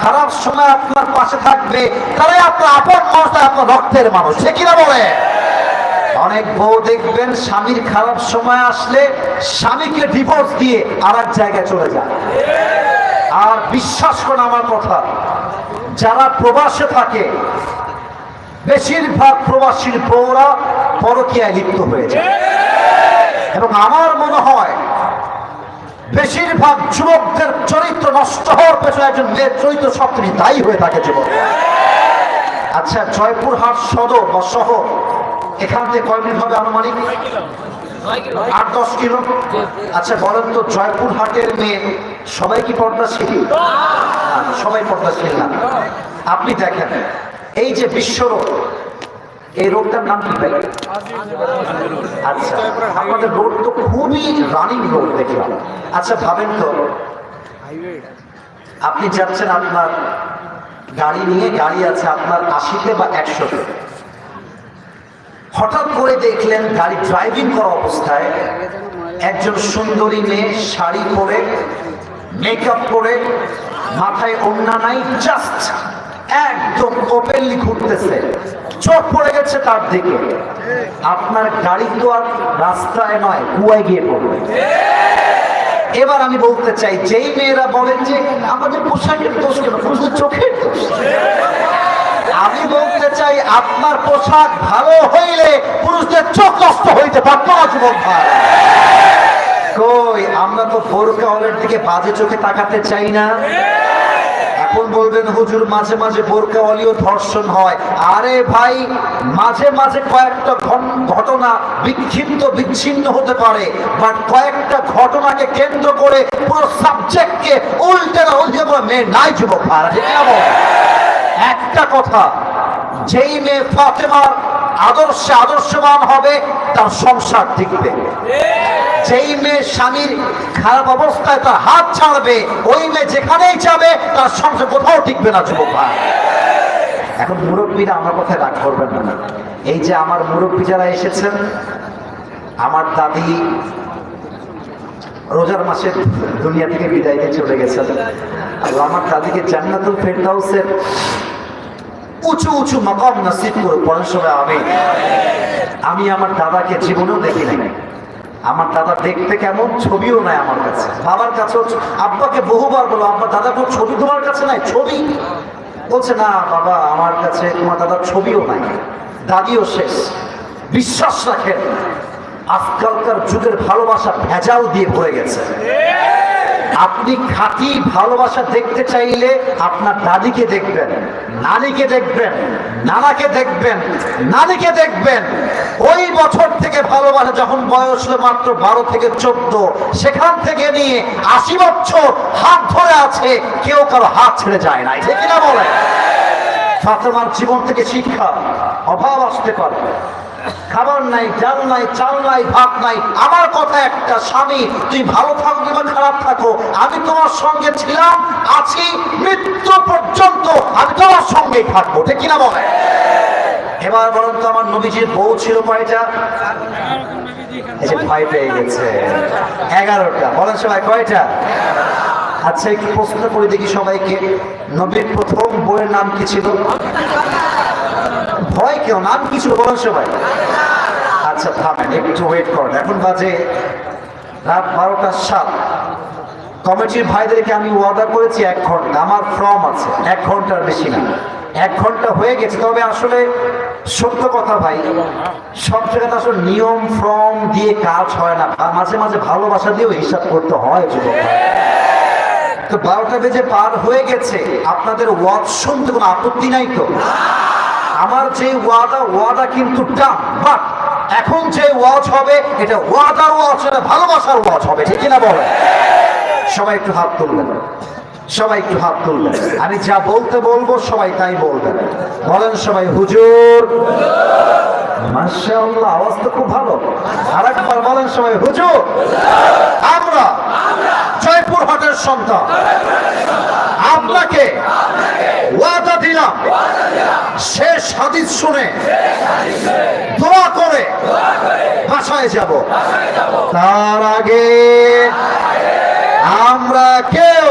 খারাপ সময় আপনার পাশে থাকবে, তারাই আপনার আপন মানুষ, আপনার রক্তের মানুষ, সে কিনা বলে। অনেক বউ দেখবেন স্বামীর খারাপ সময় আসলে স্বামীকে ডিভোর্স দিয়ে আর এক জায়গায় চলে যায়। আর বিশ্বাস করুন আমার কথা, যারা প্রবাসে থাকে বেশিরভাগ প্রবাসীর বউরা পরকীয়ায় লিপ্ত হয়ে যায়। এবং আমার মনে হয় বেশিরভাগ যুবকদের চরিত্র নষ্ট হওয়ার পেছনে একজন মেয়ের চরিত্র সবচেয়ে দায়ী হয়ে থাকে যুবক। আচ্ছা, জয়পুরহাট সদর বা শহর এখান থেকে কয় মিনিট হবে আনুমানিক? 8-10 কিলো। আচ্ছা বলেন তো, জয়পুরহাটের মেয়ে সবাই কি পর্দাশীল? সবাই পর্দাশীল না। আপনি দেখেন এই যে বিশ্বরোগ, এই রোগটার নাম কি ভাই? আচ্ছা, আমাদের রোড তো খুবই রানিং রোড দেখলাম। আচ্ছা ভাবেন তো, আপনি যাচ্ছেন আপনার গাড়ি নিয়ে, গাড়ি আছে আপনার 80-তে বা 100-তে, হঠাৎ করে দেখলেন গাড়ি ড্রাইভিং করা অবস্থায় একজন সুন্দরী মেয়ে শাড়ি পরে, মেকআপ করে, মাথায় ওড়না নাই, জাস্ট একদম ওপেনলি ঘুরতেছে, চোখ পড়ে গেছে তার দিকে। আপনার গাড়ি তো আর রাস্তায় নয়, কুয়ায় গিয়ে পড়বে। এবার আমি বলতে চাই, যেই মেয়েরা বলেন যে আমাদের পোশাকের দোষ কেন, পুরুষদের চোখের দোষ, আমি বলতে চাই আপনার পোশাক ভালো হইলে পুরুষদের চোখ নষ্ট হইতে পারত না যুবক ভাই। কই, আমরা তো বোরকাওয়ালের দিকে বাজে চোখে তাকাতে চাই না। এখন বলবেন হুজুর মাঝে মাঝে বোরকাওয়ালিও ধর্ষণ হয়। আরে ভাই, মাঝে মাঝে কয়েকটা ঘটনা বিক্ষিপ্ত বিচ্ছিন্ন হতে পারে, বাট কয়েকটা ঘটনাকে কেন্দ্র করে পুরো সাবজেক্টকে উল্টে না উল্টে করে মেয়ে নাই যুবক ভাই। ঠিক না বল? একটা কথা, যেই মেয়ে ফাতেমার আদর্শে আদর্শবান হবে তার সংসার টিকবে। যেই মেয়ে স্বামীর খারাপ অবস্থায় তার হাত ছাড়বে, ওই মেয়ে যেখানেই যাবে তার সংসার কোথাও টিকবে না যুবক ভাই। এখন মুরব্বীরা আমার কথায় রাগ করবেন না। এই যে আমার মুরব্বী যারা এসেছেন, আমার দাদি রোজার মাসে দুনিয়া থেকে বিদায় নিয়ে চলে গেছেন। আল্লাহ আমার দাদিকে জান্নাতুল ফেরদাউসের উঁচু উঁচু মাকাম নসিব করে পড়ার সময় আমি আমার দাদাকে জীবনেও দেখি নাই। আমার দাদা দেখতে কেমন, ছবিও নাই আমার কাছে। বাবার কাছেও, আব্বাকে বহুবার বলো আব্বা দাদা কোন ছবি তোমার কাছে নাই? ছবি বলছে না বাবা, আমার কাছে তোমার দাদার ছবিও নাই, দাদিও শেষ। বিশ্বাস রাখেন, আজকালকার যুগের ভালোবাসা ভেজাল দিয়ে ভরে গেছে। আপনি খাঁটি ভালোবাসা দেখতে চাইলে আপনার দাদিকে দেখবেন, নানিকে দেখবেন, নানাকে দেখবেন, নানিকে দেখবেন। ওই বছর থেকে ভালোবাসা যখন বয়স হলো মাত্র 12 থেকে 14, সেখান থেকে নিয়ে 80 বছর হাত ধরে আছে, কেউ কারো হাত ছেড়ে যায় না। ঠিক কিনা বলে? ফাতেমার জীবন থেকে শিক্ষা, অভাব আসতে পারে, খাবার নাই, ডাল নাই, চাল নাই, ভাত নাই। আমার কথা একটা, স্বামী তুই ভালো থাকবি বা খারাপ থাকো, আমি তোমার সঙ্গে ছিলাম, আছি, মৃত্যু পর্যন্ত আমি তোমার সঙ্গেই থাকবো। ঠিক কিনা বলে? এবার বলুন তো, আমার নবীজির বউ ছিল কয়টা? এই যে ভয় পেয়ে গেছে, 11টা। বলেন সবাই কয়টা? আচ্ছা একটু প্রশ্ন করে দেখি সবাইকে, নবীর প্রথম বউয়ের নাম কি ছিল? ভয় কেউ, নাম কিছু বলেন সবাই। আচ্ছা থামেন, একটু ওয়েট করেন। এখন বাজে রাত 12টা 7। কমিটির ভাইদেরকে আমি ওয়াদা করেছি 1 ঘন্টা, আমার ফর্ম আছে 1 ঘন্টার বেশি না। 1 ঘন্টা হয়ে গেছে। তবে আসলে সত্য কথা ভাই, সব জায়গায় আসলে নিয়ম ফর্ম দিয়ে কাজ হয় না, মাঝে মাঝে ভালোবাসা দিয়েও হিসাব করতে হয় যুবক ভাই। তো 12টা বেজে পার হয়ে গেছে, আপনাদের ওয়াজ শুনতে কোনো আপত্তি নাই তো? আমার যে ওয়াদা কিন্তু ডান, বাট এখন যে ওয়াজ হবে এটা ওয়াদার ওয়াজ, এটা ভালোবাসার ওয়াজ হবে। ঠিক কিনা বলেন? সবাই একটু হাত তুলবেন, সবাই একটু হাত তুলবেন। আমি যা বলতে বলবো সবাই তাই বলবেন। বলেন সবাই হুজুর। মাশাআল্লাহ, আওয়াজ তো খুব ভালো। আরেকবার বলেন সবাই হুজুর। আমরা জয়পুরহাটের সন্তান, আপনাকে ওয়াদা দিলাম, শেষ হাদিস শুনে দোয়া করে বাসায় যাব। তার আগে আমরা কেউ